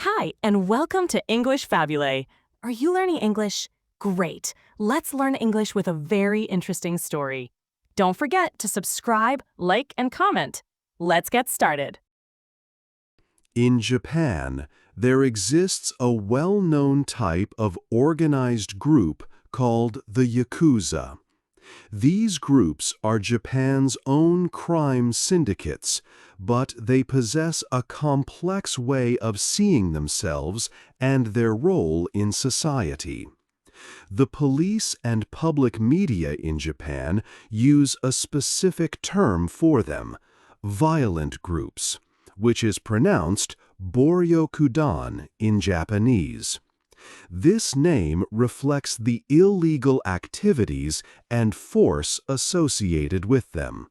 Hi, and welcome to English-Fabule. Are you learning English? Great. Let's learn English with a very interesting story. Don't forget to subscribe, like, and comment. Let's get started. In Japan, there exists a well-known type of organized group called the Yakuza. These groups are Japan's own crime syndicates, but they possess a complex way of seeing themselves and their role in society. The police and public media in Japan use a specific term for them: violent groups, which is pronounced Boryokudan in Japanese. This name reflects the illegal activities and force associated with them.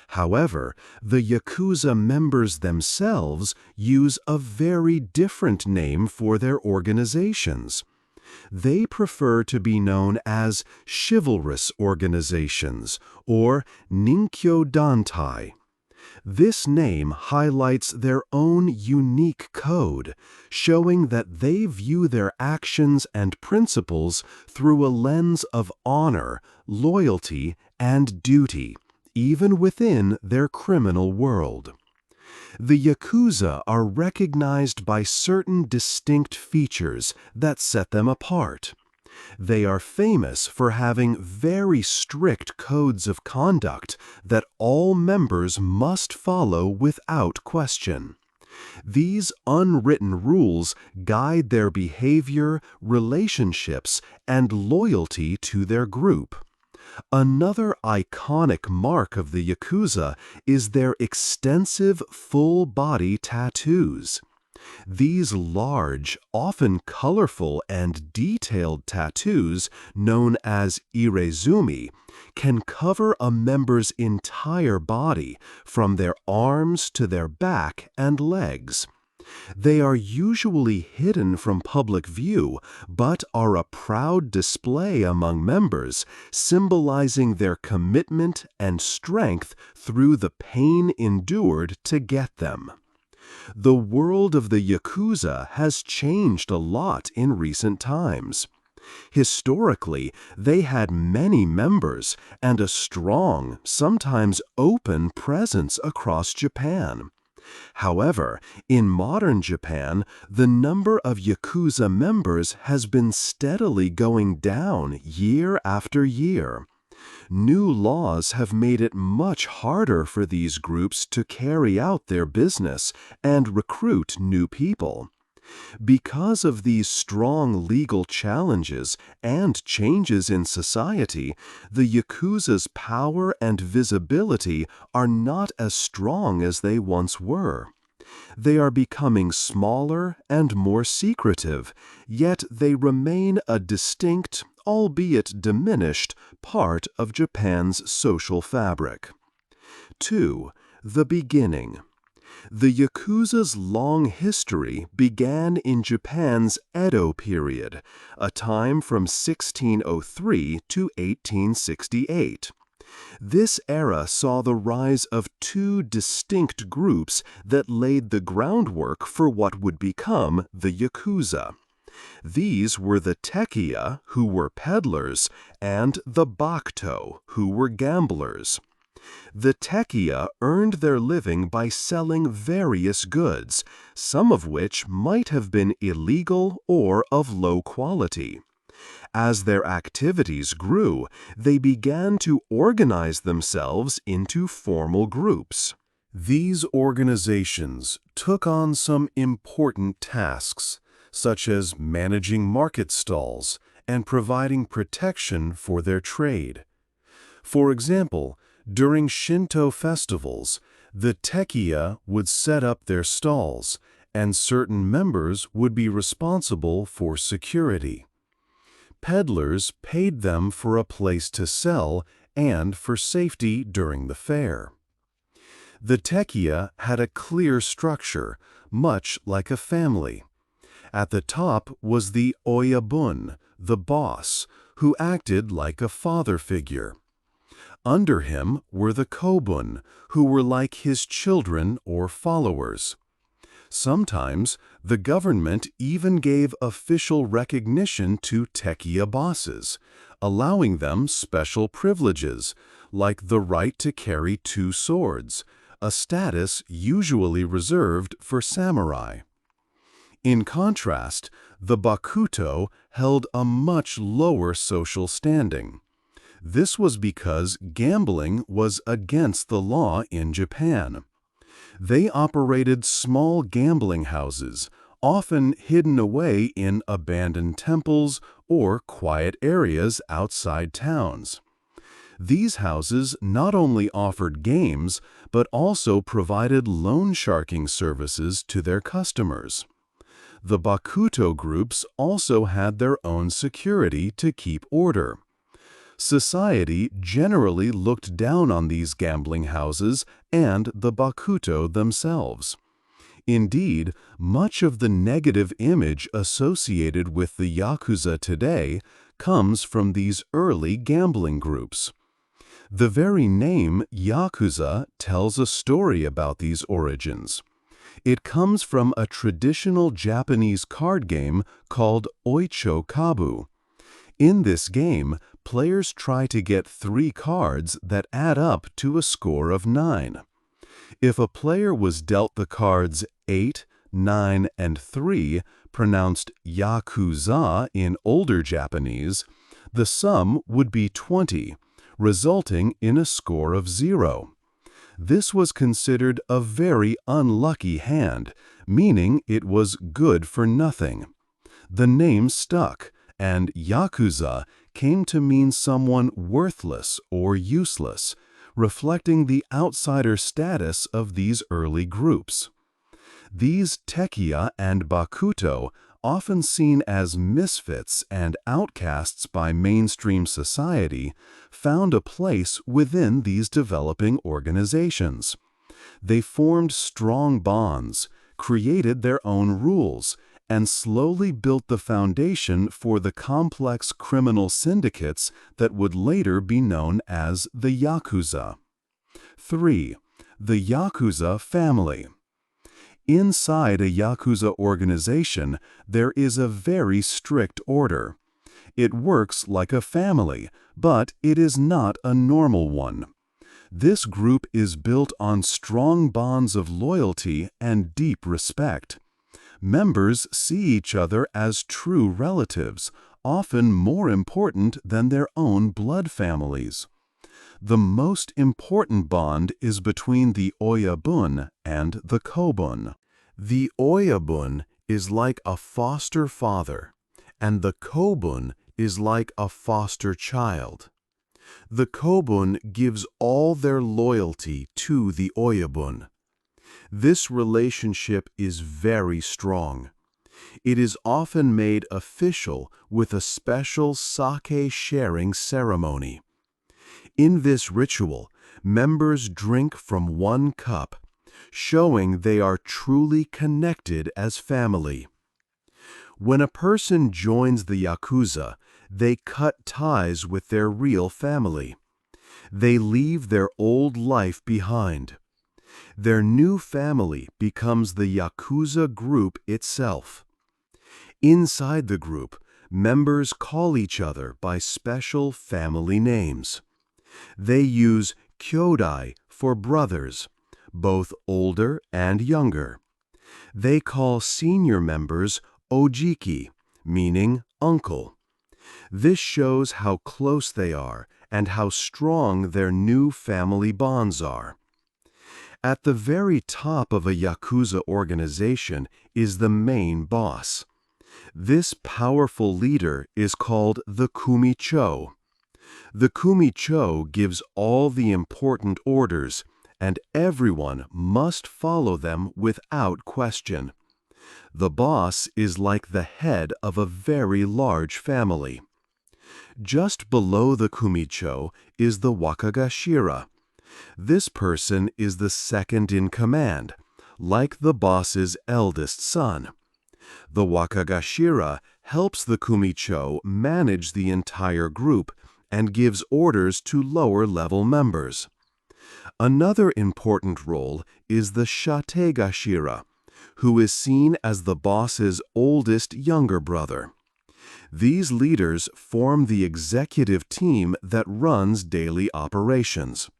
However, the Yakuza members themselves use a very different name for their organizations. They prefer to be known as chivalrous organizations or Ninkyo Dantai. This name highlights their own unique code, showing that they view their actions and principles through a lens of honor, loyalty, and duty, even within their criminal world. The Yakuza are recognized by certain distinct features that set them apart. They are famous for having very strict codes of conduct that all members must follow without question. These unwritten rules guide their behavior, relationships, and loyalty to their group. Another iconic mark of the Yakuza is their extensive full-body tattoos. These large, often colorful and detailed tattoos, known as irezumi, can cover a member's entire body, from their arms to their back and legs. They are usually hidden from public view, but are a proud display among members, symbolizing their commitment and strength through the pain endured to get them. The world of the Yakuza has changed a lot in recent times. Historically, they had many members and a strong, sometimes open presence across Japan. However, in modern Japan, the number of Yakuza members has been steadily going down year after year. New laws have made it much harder for these groups to carry out their business and recruit new people. Because of these strong legal challenges and changes in society, the Yakuza's power and visibility are not as strong as they once were. They are becoming smaller and more secretive, yet they remain a distinct, albeit diminished, part of Japan's social fabric. 2. The beginning. The Yakuza's long history began in Japan's Edo period, a time from 1603 to 1868. This era saw the rise of two distinct groups that laid the groundwork for what would become the Yakuza. These were the Tekiya, who were peddlers, and the Bakuto, who were gamblers. The Tekiya earned their living by selling various goods, some of which might have been illegal or of low quality. As their activities grew, they began to organize themselves into formal groups. These organizations took on some important tasks, such as managing market stalls and providing protection for their trade. For example, during Shinto festivals, the Tekiya would set up their stalls, and certain members would be responsible for security. Peddlers paid them for a place to sell and for safety during the fair. The Tekiya had a clear structure, much like a family. At the top was the Oyabun, the boss, who acted like a father figure. Under him were the Kobun, who were like his children or followers. Sometimes, the government even gave official recognition to tekiya bosses, allowing them special privileges, like the right to carry two swords, a status usually reserved for samurai. In contrast, the bakuto held a much lower social standing. This was because gambling was against the law in Japan. They operated small gambling houses, often hidden away in abandoned temples or quiet areas outside towns. These houses not only offered games, but also provided loan sharking services to their customers. The bakuto groups also had their own security to keep order. Society generally looked down on these gambling houses and the bakuto themselves. Indeed, much of the negative image associated with the Yakuza today comes from these early gambling groups. The very name Yakuza tells a story about these origins. It comes from a traditional Japanese card game called Oicho Kabu. In this game, players try to get 3 cards that add up to a score of 9. If a player was dealt the cards 8, 9, and 3, pronounced Yakuza in older Japanese, the sum would be 20, resulting in a score of 0. This was considered a very unlucky hand, meaning it was good for nothing. The name stuck, and Yakuza came to mean someone worthless or useless, reflecting the outsider status of these early groups. These tekiya and bakuto, often seen as misfits and outcasts by mainstream society, found a place within these developing organizations. They formed strong bonds, created their own rules, and slowly built the foundation for the complex criminal syndicates that would later be known as the Yakuza. 3. The Yakuza family. Inside a Yakuza organization, there is a very strict order. It works like a family, but it is not a normal one. This group is built on strong bonds of loyalty and deep respect. Members see each other as true relatives, often more important than their own blood families. The most important bond is between the oyabun and the kobun. The oyabun is like a foster father, and the kobun is like a foster child. The kobun gives all their loyalty to the oyabun. This relationship is very strong. It is often made official with a special sake sharing ceremony. In this ritual, members drink from one cup, showing they are truly connected as family. When a person joins the Yakuza, they cut ties with their real family. They leave their old life behind. Their new family becomes the Yakuza group itself. Inside the group, members call each other by special family names. They use kyodai for brothers, both older and younger. They call senior members ojiki, meaning uncle. This shows how close they are and how strong their new family bonds are. At the very top of a Yakuza organization is the main boss. This powerful leader is called the kumicho. The kumicho gives all the important orders, and everyone must follow them without question. The boss is like the head of a very large family. Just below the kumicho is the wakagashira. This person is the second in command, like the boss's eldest son. The wakagashira helps the kumicho manage the entire group and gives orders to lower-level members. Another important role is the shategashira, who is seen as the boss's oldest younger brother. These leaders form the executive team that runs daily operations.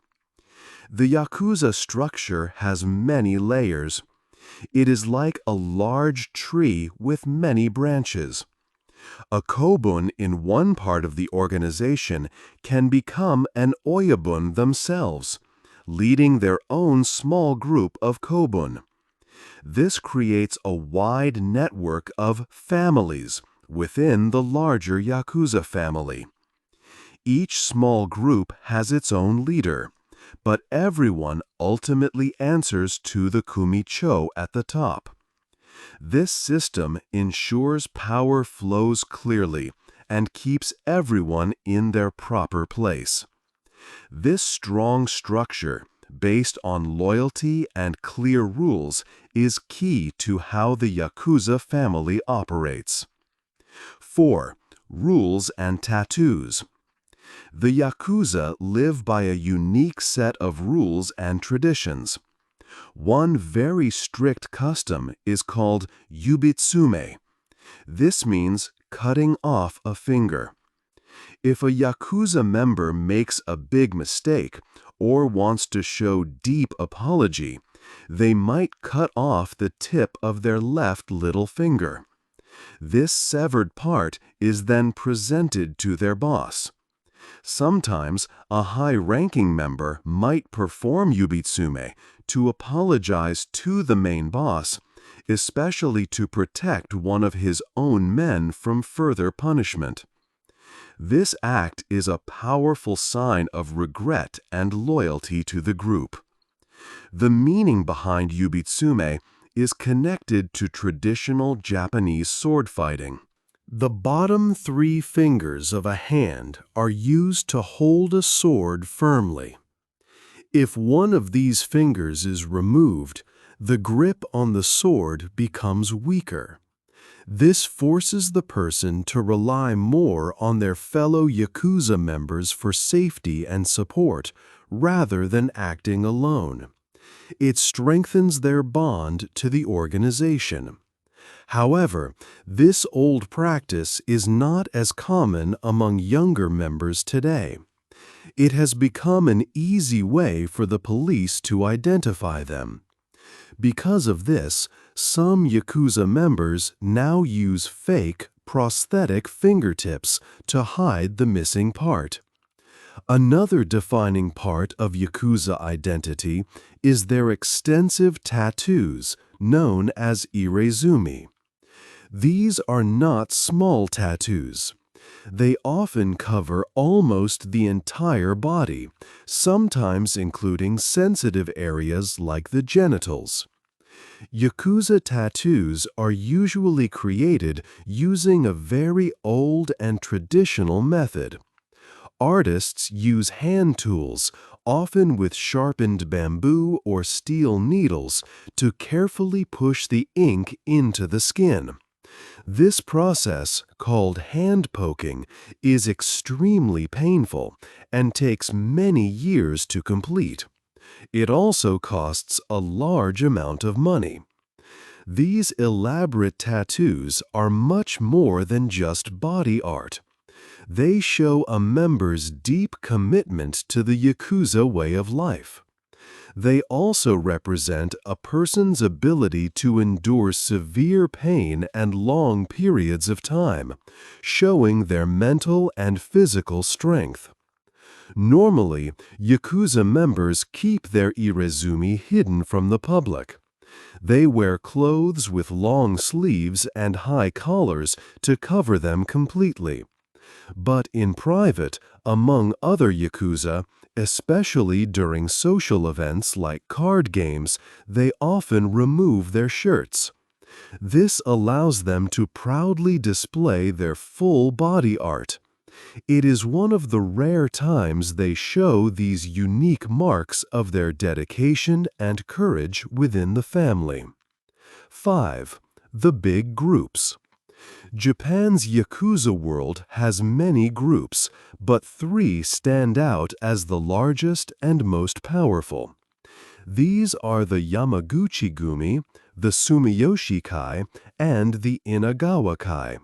The Yakuza structure has many layers. It is like a large tree with many branches. A kobun in one part of the organization can become an oyabun themselves, leading their own small group of kobun. This creates a wide network of families within the larger Yakuza family. Each small group has its own leader, but everyone ultimately answers to the kumicho at the top. This system ensures power flows clearly and keeps everyone in their proper place. This strong structure, based on loyalty and clear rules, is key to how the Yakuza family operates. 4. Rules and tattoos. The Yakuza live by a unique set of rules and traditions. One very strict custom is called yubitsume. This means cutting off a finger. If a Yakuza member makes a big mistake or wants to show deep apology, they might cut off the tip of their left little finger. This severed part is then presented to their boss. Sometimes a high-ranking member might perform yubitsume to apologize to the main boss, especially to protect one of his own men from further punishment. This act is a powerful sign of regret and loyalty to the group. The meaning behind yubitsume is connected to traditional Japanese sword fighting. The bottom 3 fingers of a hand are used to hold a sword firmly. If one of these fingers is removed, the grip on the sword becomes weaker. This forces the person to rely more on their fellow Yakuza members for safety and support, rather than acting alone. It strengthens their bond to the organization. However, this old practice is not as common among younger members today. It has become an easy way for the police to identify them. Because of this, some Yakuza members now use fake, prosthetic fingertips to hide the missing part. Another defining part of Yakuza identity is their extensive tattoos, known as irezumi. These are not small tattoos. They often cover almost the entire body, sometimes including sensitive areas like the genitals. Yakuza tattoos are usually created using a very old and traditional method. Artists use hand tools, often with sharpened bamboo or steel needles, to carefully push the ink into the skin. This process, called hand poking, is extremely painful and takes many years to complete. It also costs a large amount of money. These elaborate tattoos are much more than just body art. They show a member's deep commitment to the Yakuza way of life. They also represent a person's ability to endure severe pain and long periods of time, showing their mental and physical strength. Normally, Yakuza members keep their irezumi hidden from the public. They wear clothes with long sleeves and high collars to cover them completely. But in private, among other Yakuza, especially during social events like card games, they often remove their shirts. This allows them to proudly display their full body art. It is one of the rare times they show these unique marks of their dedication and courage within the family. 5. The big groups. Japan's Yakuza world has many groups, but 3 stand out as the largest and most powerful. These are the Yamaguchi-gumi, the Sumiyoshi-kai, and the Inagawa-kai.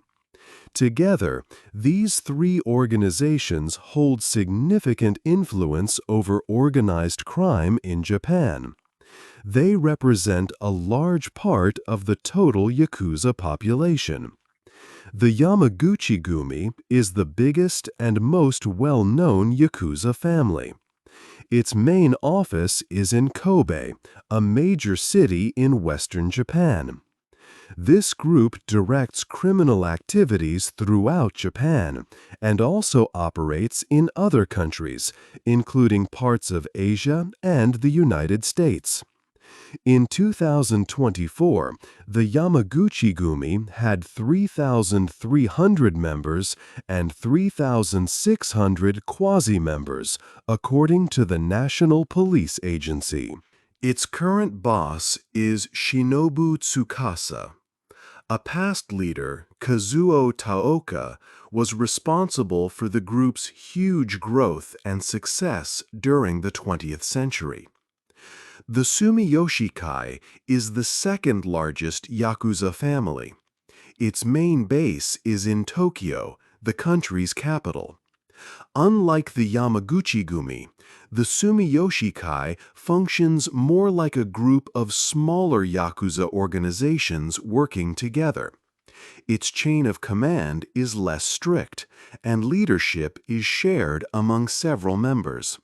Together, these three organizations hold significant influence over organized crime in Japan. They represent a large part of the total Yakuza population. The Yamaguchi-gumi is the biggest and most well-known Yakuza family. Its main office is in Kobe, a major city in western Japan. This group directs criminal activities throughout Japan and also operates in other countries, including parts of Asia and the United States. In 2024, the Yamaguchi-gumi had 3,300 members and 3,600 quasi-members, according to the National Police Agency. Its current boss is Shinobu Tsukasa. A past leader, Kazuo Taoka, was responsible for the group's huge growth and success during the 20th century. The Sumiyoshi-kai is the second largest Yakuza family. Its main base is in Tokyo, the country's capital. Unlike the Yamaguchi-gumi, the Sumiyoshi-kai functions more like a group of smaller Yakuza organizations working together. Its chain of command is less strict, and leadership is shared among several members.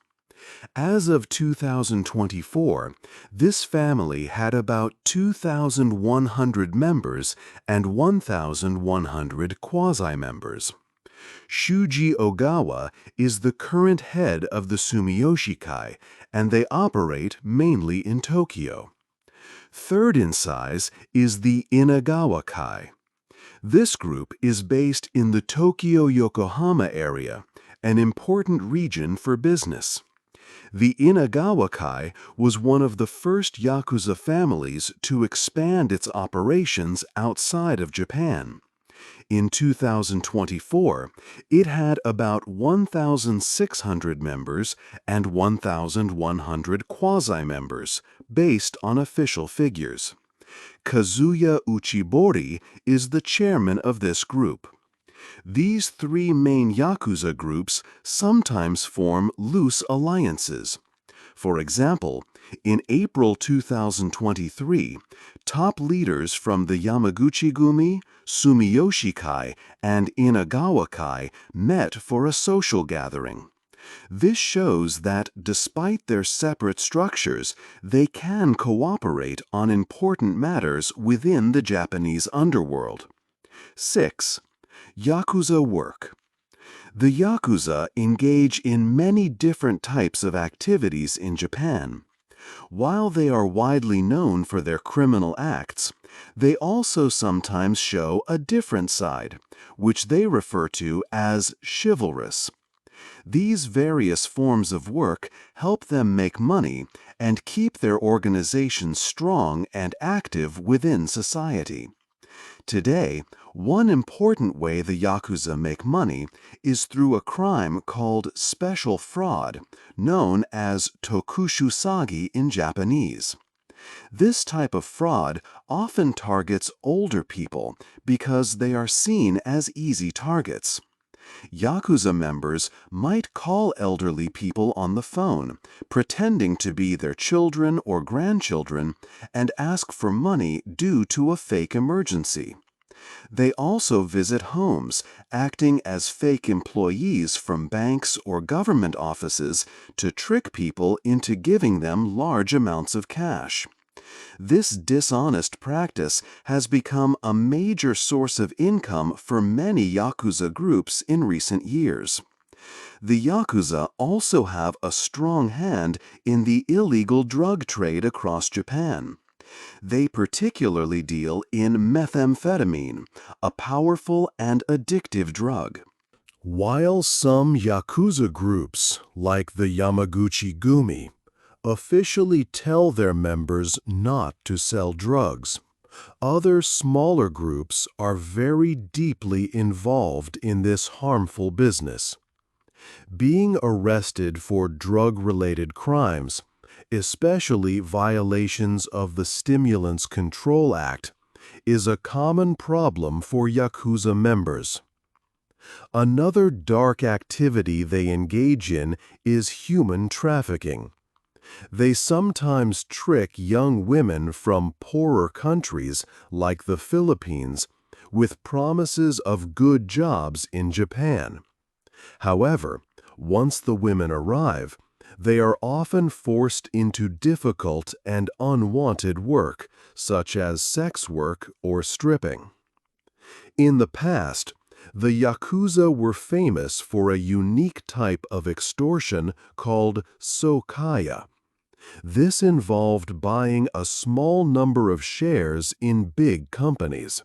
As of 2024, this family had about 2,100 members and 1,100 quasi-members. Shuji Ogawa is the current head of the Sumiyoshi-kai, and they operate mainly in Tokyo. Third in size is the Inagawa-kai. This group is based in the Tokyo-Yokohama area, an important region for business. The Inagawa-kai was one of the first Yakuza families to expand its operations outside of Japan. In 2024, it had about 1,600 members and 1,100 quasi-members, based on official figures. Kazuya Uchibori is the chairman of this group. These three main Yakuza groups sometimes form loose alliances. For example, in April 2023, top leaders from the Yamaguchi-gumi, Sumiyoshi-kai, and Inagawa-kai met for a social gathering. This shows that, despite their separate structures, they can cooperate on important matters within the Japanese underworld. 6. Yakuza work. The Yakuza engage in many different types of activities in Japan. While they are widely known for their criminal acts, they also sometimes show a different side, which they refer to as chivalrous. These various forms of work help them make money and keep their organization strong and active within society. Today, one important way the Yakuza make money is through a crime called special fraud, known as tokushusagi in Japanese. This type of fraud often targets older people because they are seen as easy targets. Yakuza members might call elderly people on the phone, pretending to be their children or grandchildren, and ask for money due to a fake emergency. They also visit homes, acting as fake employees from banks or government offices to trick people into giving them large amounts of cash. This dishonest practice has become a major source of income for many Yakuza groups in recent years. The Yakuza also have a strong hand in the illegal drug trade across Japan. They particularly deal in methamphetamine, a powerful and addictive drug. While some Yakuza groups, like the Yamaguchi-gumi, officially tell their members not to sell drugs, other smaller groups are very deeply involved in this harmful business. Being arrested for drug-related crimes Especially violations of the Stimulants Control Act is a common problem for Yakuza members. Another dark activity they engage in is human trafficking. They sometimes trick young women from poorer countries, like the Philippines, with promises of good jobs in Japan. However, once the women arrive, they are often forced into difficult and unwanted work, such as sex work or stripping. In the past, the Yakuza were famous for a unique type of extortion called sokaya. This involved buying a small number of shares in big companies.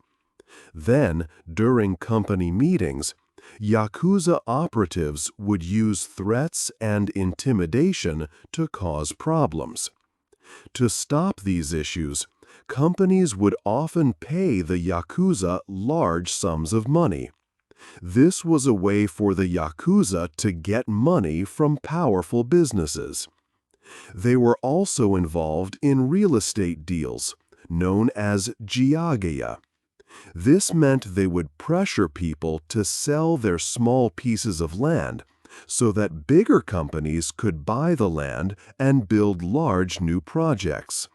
Then, during company meetings, Yakuza operatives would use threats and intimidation to cause problems. To stop these issues, companies would often pay the Yakuza large sums of money. This was a way for the Yakuza to get money from powerful businesses. They were also involved in real estate deals, known as jiagaya. This meant they would pressure people to sell their small pieces of land so that bigger companies could buy the land and build large new projects.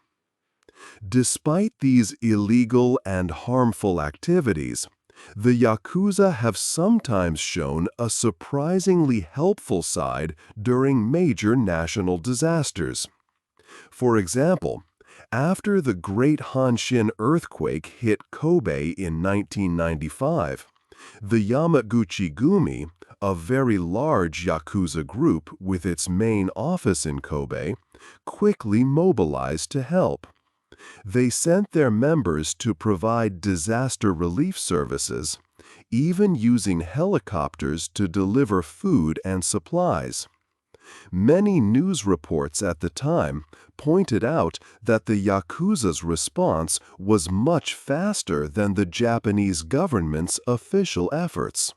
Despite these illegal and harmful activities, the Yakuza have sometimes shown a surprisingly helpful side during major national disasters. For example, after the Great Hanshin earthquake hit Kobe in 1995, the Yamaguchi-gumi, a very large Yakuza group with its main office in Kobe, quickly mobilized to help. They sent their members to provide disaster relief services, even using helicopters to deliver food and supplies. Many news reports at the time pointed out that the Yakuza's response was much faster than the Japanese government's official efforts.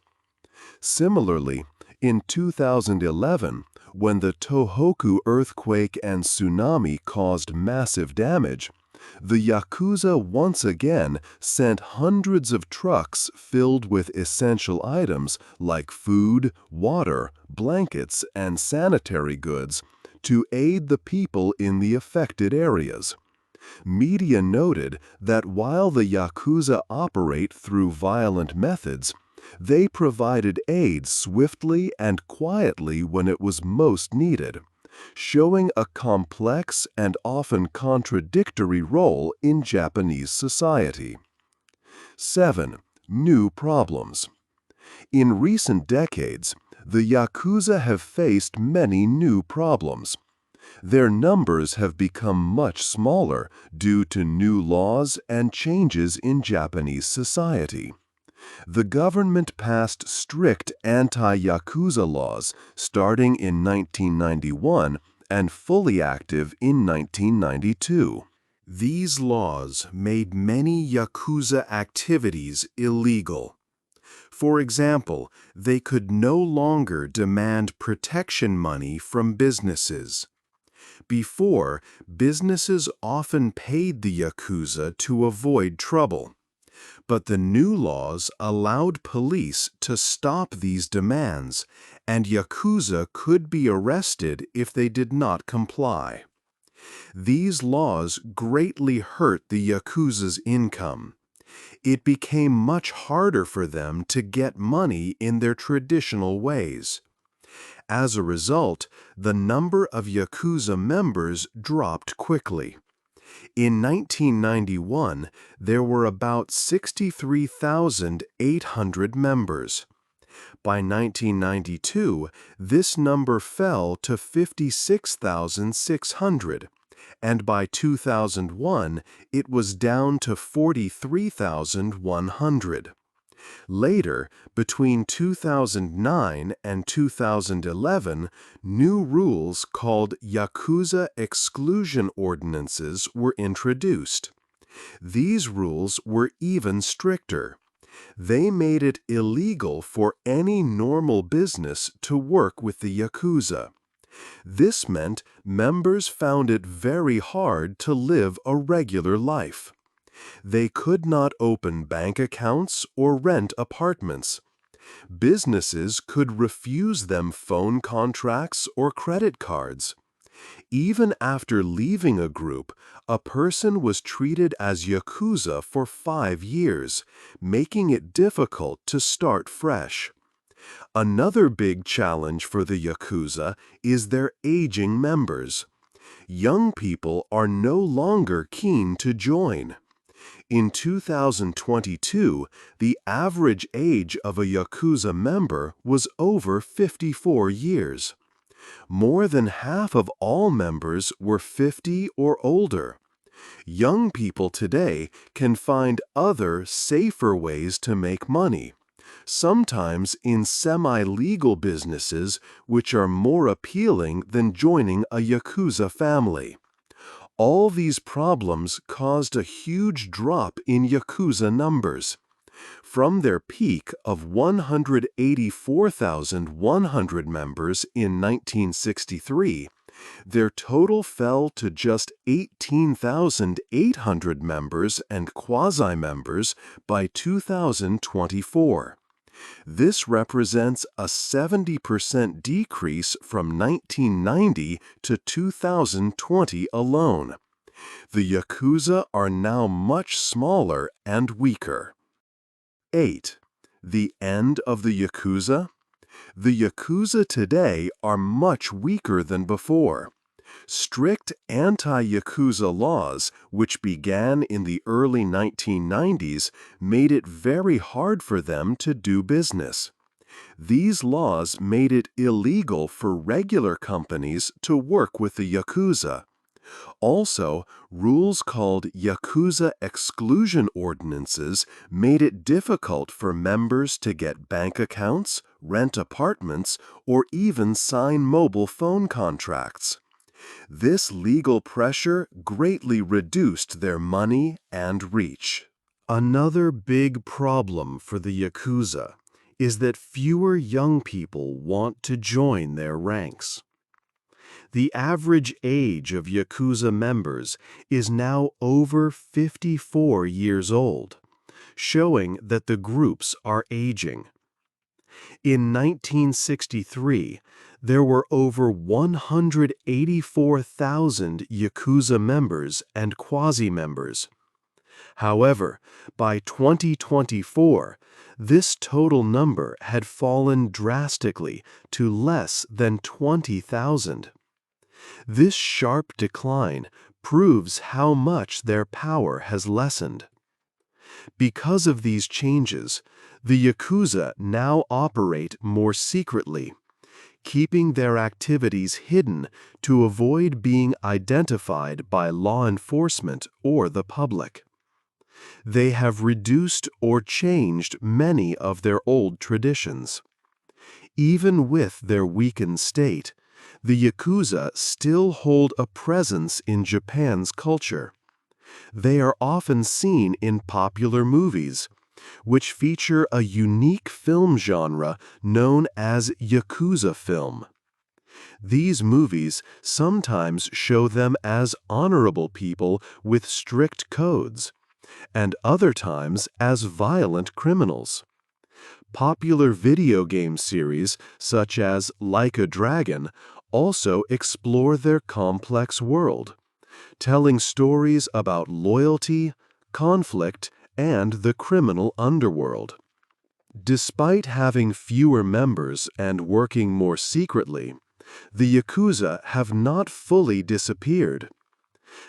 Similarly, in 2011, when the Tohoku earthquake and tsunami caused massive damage, the Yakuza once again sent hundreds of trucks filled with essential items like food, water, blankets, and sanitary goods to aid the people in the affected areas. Media noted that while the Yakuza operate through violent methods, they provided aid swiftly and quietly when it was most needed, showing a complex and often contradictory role in Japanese society. 7. New problems. In recent decades, the Yakuza have faced many new problems. Their numbers have become much smaller due to new laws and changes in Japanese society. The government passed strict anti-Yakuza laws starting in 1991 and fully active in 1992. These laws made many Yakuza activities illegal. For example, they could no longer demand protection money from businesses. Before, businesses often paid the Yakuza to avoid trouble. But the new laws allowed police to stop these demands, and Yakuza could be arrested if they did not comply. These laws greatly hurt the Yakuza's income. It became much harder for them to get money in their traditional ways. As a result, the number of Yakuza members dropped quickly. In 1991, there were about 63,800 members. By 1992, this number fell to 56,600, and by 2001, it was down to 43,100. Later, between 2009 and 2011, new rules called Yakuza exclusion ordinances were introduced. These rules were even stricter. They made it illegal for any normal business to work with the Yakuza. This meant members found it very hard to live a regular life. They could not open bank accounts or rent apartments. Businesses could refuse them phone contracts or credit cards. Even after leaving a group, a person was treated as Yakuza for 5 years, making it difficult to start fresh. Another big challenge for the Yakuza is their aging members. Young people are no longer keen to join. In 2022, the average age of a Yakuza member was over 54 years. More than half of all members were 50 or older. Young people today can find other, safer ways to make money, sometimes in semi-legal businesses which are more appealing than joining a Yakuza family. All these problems caused a huge drop in Yakuza numbers. From their peak of 184,100 members in 1963, their total fell to just 18,800 members and quasi-members by 2024. This represents a 70% decrease from 1990 to 2020 alone. The Yakuza are now much smaller and weaker. 8. The end of the Yakuza? The Yakuza today are much weaker than before. Strict anti-Yakuza laws, which began in the early 1990s, made it very hard for them to do business. These laws made it illegal for regular companies to work with the Yakuza. Also, rules called Yakuza exclusion ordinances made it difficult for members to get bank accounts, rent apartments, or even sign mobile phone contracts. This legal pressure greatly reduced their money and reach. Another big problem for the Yakuza is that fewer young people want to join their ranks. The average age of Yakuza members is now over 54 years old, showing that the groups are aging. In 1963, there were over 184,000 Yakuza members and quasi-members. However, by 2024, this total number had fallen drastically to less than 20,000. This sharp decline proves how much their power has lessened. Because of these changes, the Yakuza now operate more secretly, keeping their activities hidden to avoid being identified by law enforcement or the public. They have reduced or changed many of their old traditions. Even with their weakened state, the Yakuza still hold a presence in Japan's culture. They are often seen in popular movies, which feature a unique film genre known as Yakuza film. These movies sometimes show them as honorable people with strict codes, and other times as violent criminals. Popular video game series such as Like a Dragon also explore their complex world, telling stories about loyalty, conflict, and the criminal underworld. Despite having fewer members and working more secretly, the Yakuza have not fully disappeared.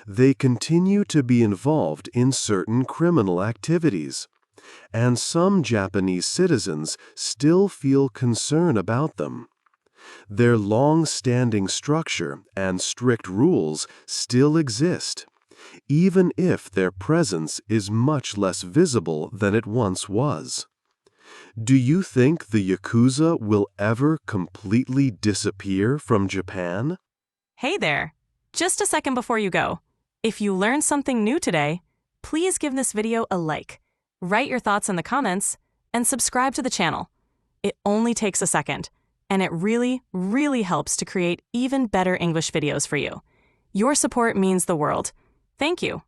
They continue to be involved in certain criminal activities, and some Japanese citizens still feel concern about them. Their long-standing structure and strict rules still exist, even if their presence is much less visible than it once was. Do you think the Yakuza will ever completely disappear from Japan? Hey there! Just a second before you go. If you learned something new today, please give this video a like, write your thoughts in the comments, and subscribe to the channel. It only takes a second, and it really, really helps to create even better English videos for you. Your support means the world. Thank you.